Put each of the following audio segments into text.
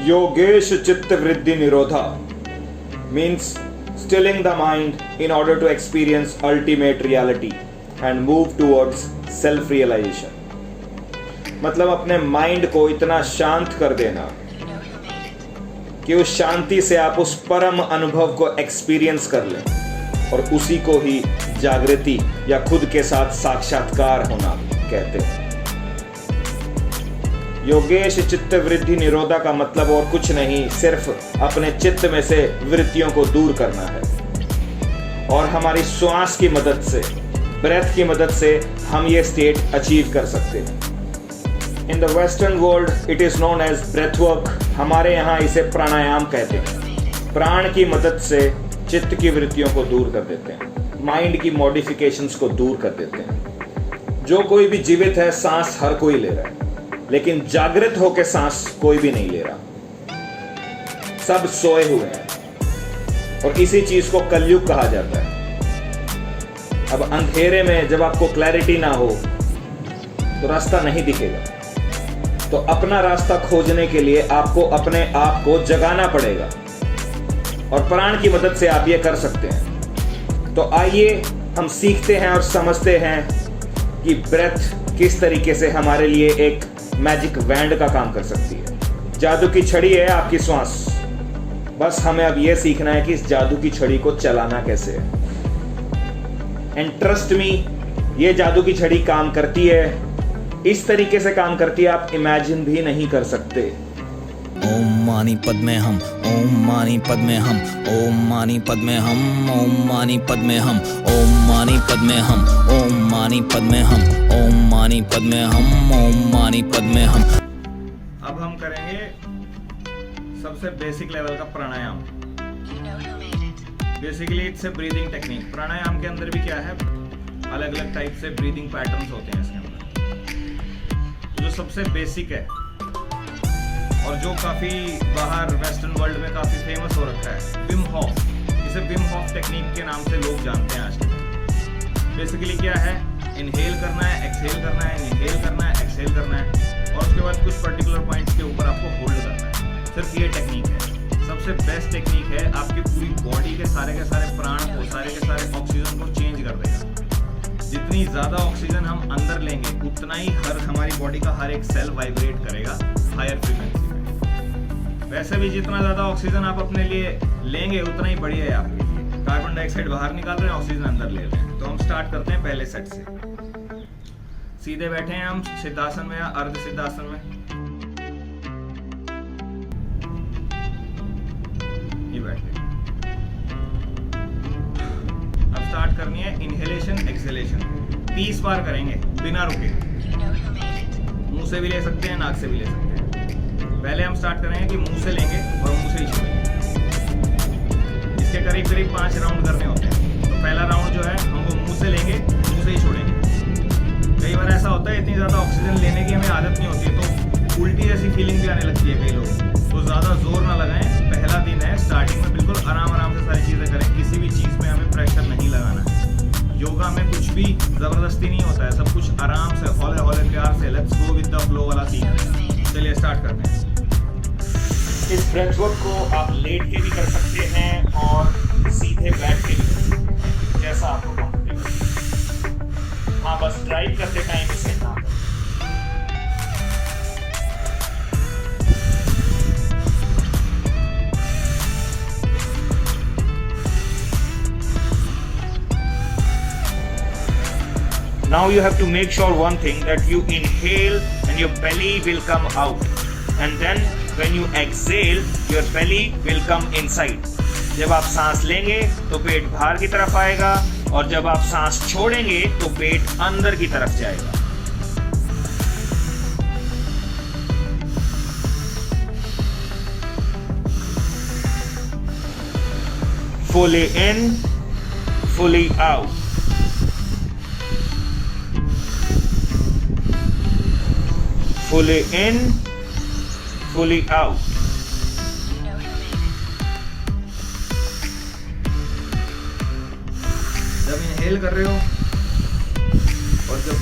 Yogesh Chitta Vriddhi Nirodha means stilling the mind in order to experience ultimate reality and move towards self-realization. मतलब अपने mind को इतना शांत कर देना कि उस शांति से आप उस परम अनुभव को एक्सपीरियंस कर लें और उसी को ही जागृति या खुद के साथ साक्षात्कार होना कहते हैं। योगेश चित्त वृद्धि निरोधा का मतलब और कुछ नहीं, सिर्फ अपने चित्त में से वृत्तियों को दूर करना है और हमारी श्वास की मदद से, ब्रेथ की मदद से हम ये स्टेट अचीव कर सकते हैं। In the western world it is known as breath work. हमारे यहाँ इसे प्राणायाम कहते हैं। प्राण की मदद से चित्त की वृत्तियों को दूर कर देते हैं, माइंड की मॉडिफिकेशंस को दूर कर देते हैं। जो कोई भी जीवित है, सांस हर कोई ले रहा है, लेकिन जागृत होकर सांस कोई भी नहीं ले रहा। सब सोए हुए हैं और इसी चीज को कलयुग कहा जाता है। अब अंधेरे में जब आपको क्लैरिटी ना हो तो रास्ता नहीं दिखेगा, तो अपना रास्ता खोजने के लिए आपको अपने आप को जगाना पड़ेगा और प्राण की मदद से आप ये कर सकते हैं। तो आइए हम सीखते हैं और समझते हैं कि ब्रेथ किस तरीके से हमारे लिए एक मैजिक वैंड का काम कर सकती है। जादू की छड़ी है आपकी श्वास, बस हमें अब यह सीखना है कि इस जादू की छड़ी को चलाना कैसे है। एंड ट्रस्ट मी, ये जादू की छड़ी काम करती है, इस तरीके से काम करती है आप इमेजिन भी नहीं कर सकते। ओम मानी पद में हम, ओम मानी पद में हम, ओम मानी पद में हम, ओम मानी पद में हम, ओम मानी पद में हम, ओम मानी पद में हम, ओम मानी पद में हम, ओम मानी पद में हम। अब हम करेंगे सबसे बेसिक लेवल का pranayama. Basically it's a breathing technique. Pranayama के अंदर भी क्या है, अलग अलग टाइप से ब्रीदिंग पैटर्न्स होते हैं इसके अंदर। जो सबसे बेसिक है और जो काफी बाहर वेस्टर्न वर्ल्ड में काफी फेमस हो रखा है, विम होफ। इसे विम होफ टेक्निक के नाम से लोग जानते हैं आजकल। बेसिकली क्या है, इनहेल करना है, एक्सहेल करना है, इनहेल करना है, एक्सहेल करना है और उसके बाद कुछ पर्टिकुलर पॉइंट्स के ऊपर आपको होल्ड करना है। सिर्फ ये टेक्निक है, सबसे बेस्ट टेक्निक है। आपकी पूरी बॉडी के सारे प्राण को, सारे के सारे ऑक्सीजन को चेंज कर देगा। जितनी ज़्यादा ऑक्सीजन हम अंदर लेंगे उतना ही हमारी बॉडी का हर एक सेल वाइब्रेट करेगा हायर फ्रीक्वेंसी में। वैसे भी जितना ज़्यादा ऑक्सीजन आप अपने लिए लेंगे उतना ही बढ़िया है आपके लिए। कार्बन डाइऑक्साइड बाहर निकाल रहे हैं, ऑक्सीजन अंदर ले रहे हैं। तो हम स्टार्ट करते हैं पहले सेट से। सीधे बैठे हैं हम सिद्धासन में या अर्ध सिद्धासन में। ये बैठे। अब स्टार्ट करनी है इनहेलेशन एक्सहेलेशन। 30 बार करेंगे बिना रुके। मुंह से भी ले सकते हैं, नाक से भी ले सकते हैं। पहले हम स्टार्ट करेंगे कि मुंह से लेंगे और मुंह से ही छोड़ेंगे। इसके करीब करीब 5 राउंड करने होते हैं। तो पहला राउंड जो है हम वो मुंह से लेंगे, मुंह से ही छोड़ेंगे। कई बार ऐसा होता है इतनी ज़्यादा ऑक्सीजन लेने की हमें आदत नहीं होती है, तो उल्टी जैसी फीलिंग भी आने लगती है कई लोग। तो ज़्यादा जोर ना लगाएं, पहला दिन है, स्टार्टिंग में बिल्कुल आराम से सारी चीज़ें करें। किसी भी चीज़ में हमें प्रेशर नहीं लगाना है। योगा में कुछ भी ज़बरदस्ती नहीं होता है, सब कुछ आराम से, हौले हौले प्यार से, let's go with the flow वाला सीन है। चलिए स्टार्ट करते हैं। इस ब्रेथ वर्क को आप लेट के भी कर सकते हैं और सीधे बैठ के भी कर सकते हैं, जैसा आपको कंफर्टेबल। हाँ, बस ड्राइव करते टाइम इसे ना करें। Now you have to make sure one thing, that you inhale and your belly will come out, and then when you exhale your belly will come inside. जब आप सांस लेंगे तो पेट बाहर की तरफ आएगा और जब आप सांस छोड़ेंगे तो पेट अंदर की तरफ जाएगा। Fully in, fully out. Fully in, fully out. जब इनहेल कर रहे हो और जब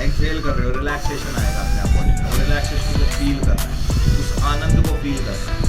एक्सहेल कर रहे हो, रिलैक्सेशन आएगा अपने आप बॉडी में। रिलैक्सेशन को फील करना है, उस आनंद को फील करना है।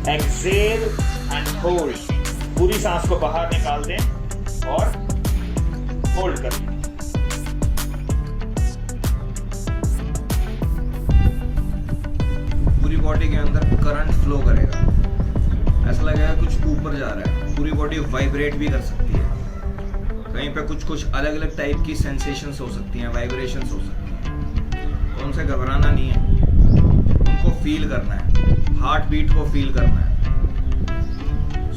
एक्सेल एंड होल्ड, पूरी सांस को बाहर निकाल दें और होल्ड करें। पूरी बॉडी के अंदर करंट फ्लो करेगा, ऐसा लगेगा कुछ ऊपर जा रहा है। पूरी बॉडी वाइब्रेट भी कर सकती है, कहीं पे कुछ अलग अलग टाइप की सेंसेशंस हो सकती हैं, वाइब्रेशंस हो सकती हैं। तो उनसे घबराना नहीं है, उनको फील करना है, हार्ट बीट को फील करना है।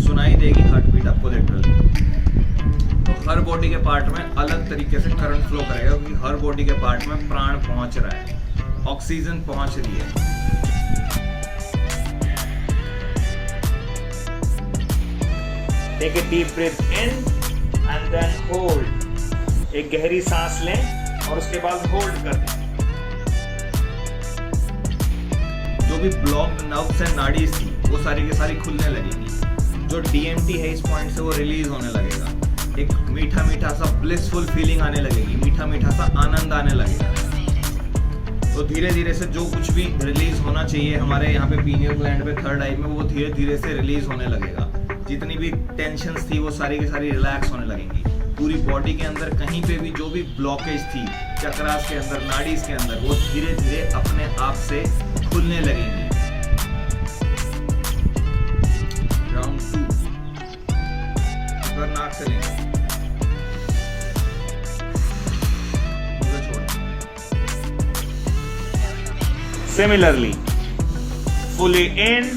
सुनाई देगी हार्ट बीट आपको लिटरली। तो हर बॉडी के पार्ट में अलग तरीके से करंट फ्लो करेगा, क्योंकि हर बॉडी के पार्ट में प्राण पहुंच रहा है, ऑक्सीजन पहुंच रही है। Take a deep breathe in and then hold, एक गहरी सांस लें और उसके बाद होल्ड कर दें। जो भी ब्लॉक्ड नर्व्स एंड नाड़ीज थी वो सारी की सारी खुलने लगेगी। जो DMT है इस पॉइंट से वो रिलीज होने लगेगा। एक मीठा मीठा सा ब्लिसफुल फीलिंग आने लगेगी, मीठा मीठा सा आनंद आने लगेगा। तो धीरे धीरे से जो कुछ भी रिलीज होना चाहिए हमारे यहाँ पे पीनियल ग्लैंड पे, थर्ड आई में, वो धीरे धीरे से रिलीज होने लगेगा। जितनी भी टेंशन्स थी वो सारी की सारी रिलैक्स होने लगेंगी। पूरी बॉडी के अंदर कहीं पे भी जो भी ब्लॉकेज थी चक्रास के अंदर, नाड़ीज के अंदर, वो धीरे धीरे अपने आप से खुलने लगेंगी। राउंड 2 नाक से लेंगे, छोड़। Similarly fully in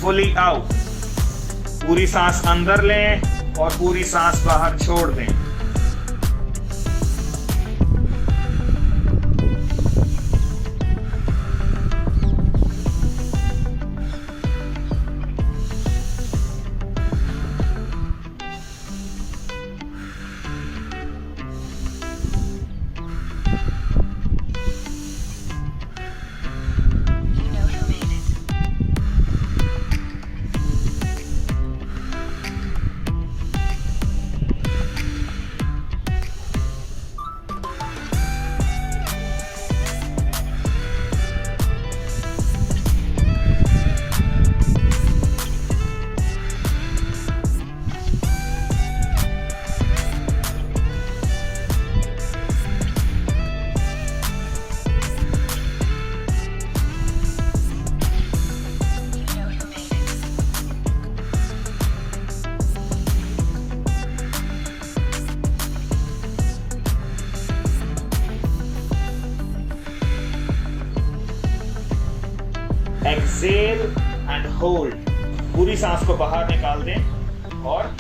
fully out, पूरी सांस अंदर लें और पूरी सांस बाहर छोड़ दें। एक्सेल एंड होल्ड, पूरी सांस को बाहर निकाल दें और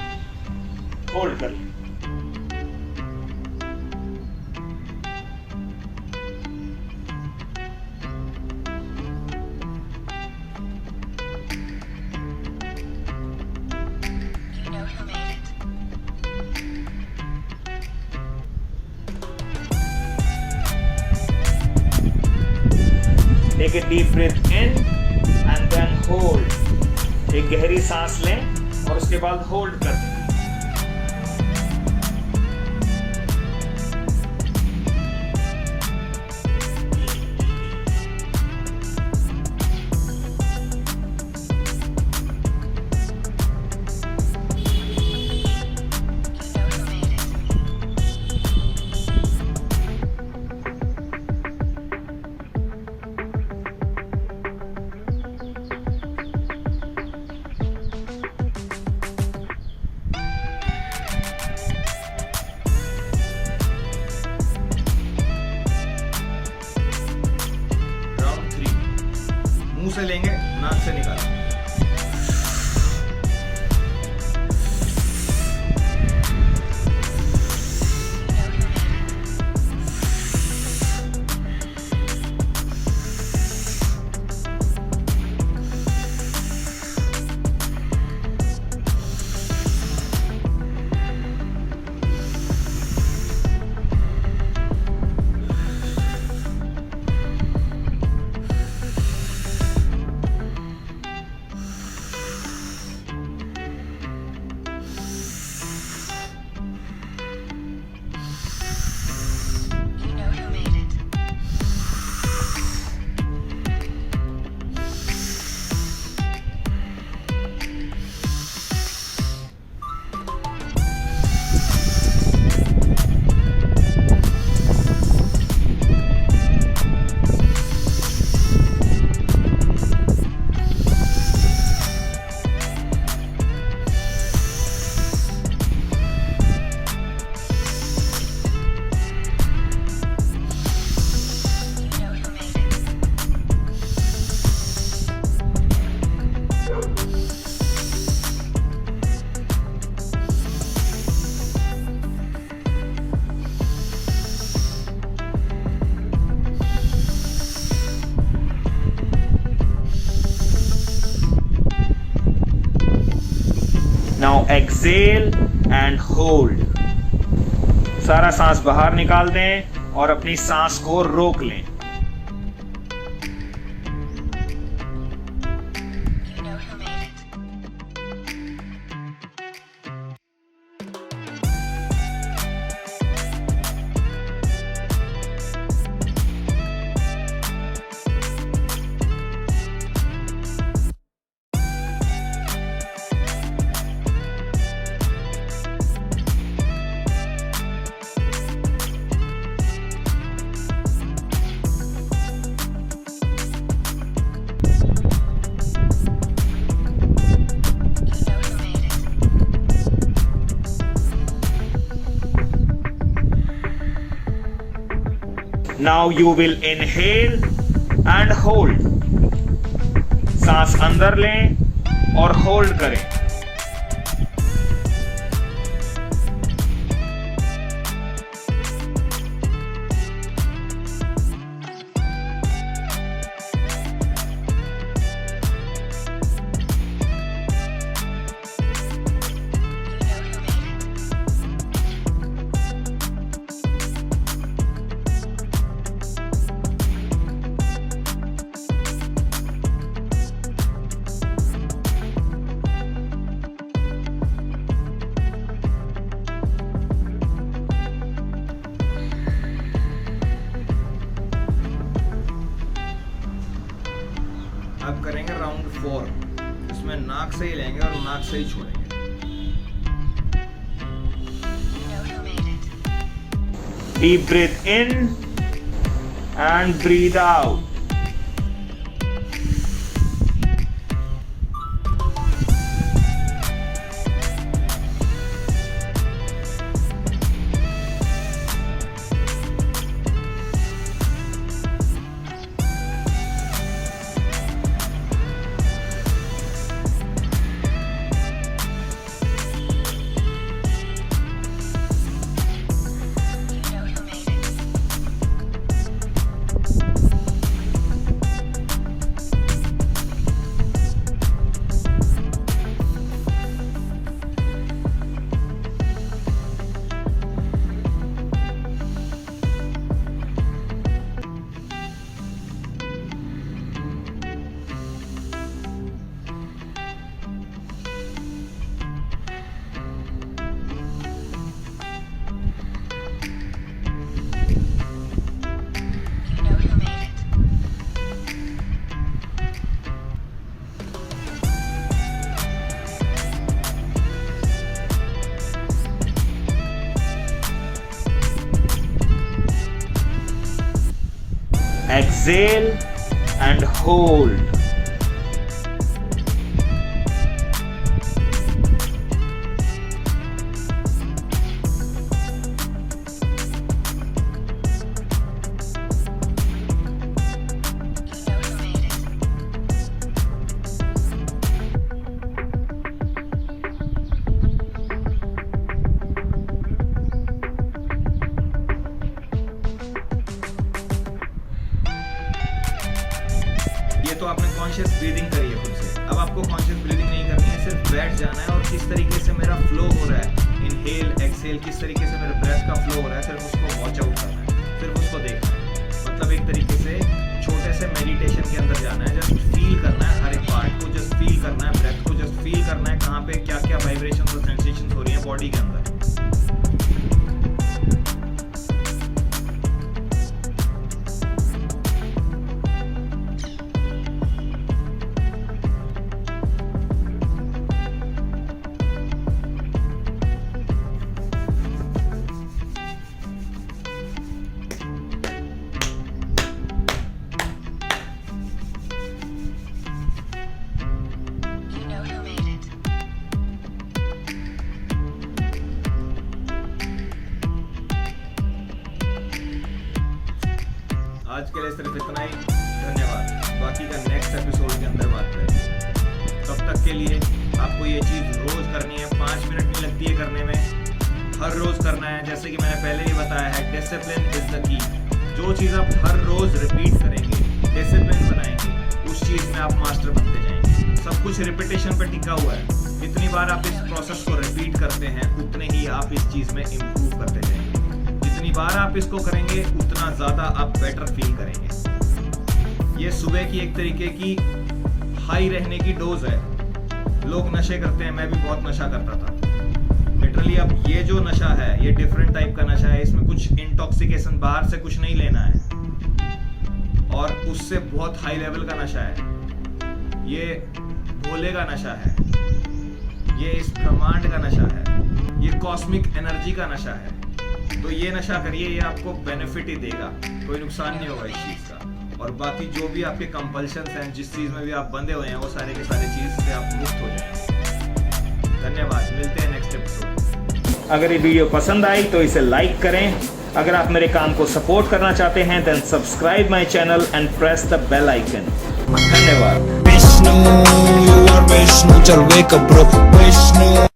होल्ड कर लें। Take a deep breath in and then hold. एक गहरी सांस लें और उसके बाद होल्ड कर दें। मुंह से लेंगे, नाक से निकालेंगे। Now exhale and hold. सारा सांस बाहर निकाल दें और अपनी सांस को रोक लें। Now you will inhale and hold. सांस अंदर लें और होल्ड करें। अब करेंगे राउंड 4। इसमें नाक से ही लेंगे और नाक से ही छोड़ेंगे। Deep breath in and breathe out. Exhale and hold. तो आपने कॉन्शियस ब्रीदिंग करी है खुद से। अब आपको कॉन्शियस ब्रीदिंग नहीं करनी है, सिर्फ बैठ जाना है और किस तरीके से मेरा फ्लो हो रहा है, इनहेल एक्सहेल किस तरीके से मेरे ब्रेथ का फ्लो हो रहा है, सिर्फ उसको वॉच आउट करना है, सिर्फ उसको देखना है। मतलब एक तरीके से छोटे से मेडिटेशन के अंदर जाना है। जस्ट फील करना है हर एक पार्ट को, जस्ट फील करना है, ब्रेथ को जस्ट फील करना है, कहाँ पे क्या क्या वाइब्रेशंस और सेंसेशंस हो रही हैं बॉडी के अंदर। आज के लिए सिर्फ इतना ही। धन्यवाद। बाकी का नेक्स्ट एपिसोड के अंदर बात करेंगे। तब तक के लिए आपको ये चीज़ रोज करनी है, 5 मिनट नहीं लगती है करने में, हर रोज करना है। जैसे कि मैंने पहले ही बताया है, डिसिप्लिन इज द की। जो चीज़ आप हर रोज रिपीट करेंगे, डिसिप्लिन बनाएंगे, उस चीज़ में आप मास्टर बनते जाएंगे। सब कुछ कुछ रिपीटेशन पे टिका हुआ है। जितनी बार आप इस प्रोसेस को रिपीट करते हैं उतने ही आप इस चीज में इम्प्रूव करते जाएंगे। जितनी बार आप इसको करेंगे उतना ज्यादा आप बेटर फील करेंगे। ये सुबह की एक तरीके की हाई रहने की डोज है। लोग नशे करते हैं, मैं भी बहुत नशा करता था लिटरली। अब ये जो नशा है ये डिफरेंट टाइप का नशा है। इसमें कुछ इंटॉक्सिकेशन बाहर से कुछ नहीं लेना है और उससे बहुत हाई लेवल का नशा है। ये भोले का नशा है, ये इस ब्रह्मांड का नशा है, ये कॉस्मिक एनर्जी का नशा है। तो ये नशा करिए, ये आपको बेनिफिट ही देगा, कोई नुकसान नहीं होगा इस चीज का। और बाकी जो भी आपके कंपल्शंस हैं, जिस चीज में भी आप बंधे हुए हैं, वो सारे के सारे चीज से आप मुक्त हो जाएंगे। धन्यवाद, मिलते हैं नेक्स्ट एपिसोड। अगर ये वीडियो पसंद आई तो इसे लाइक करें। अगर आप मेरे काम को सपोर्ट करना चाहते हैं then subscribe my channel and press the bell icon. धन्यवाद। Vishnu, you are Vishnu, chal wake up bro, Vishnu।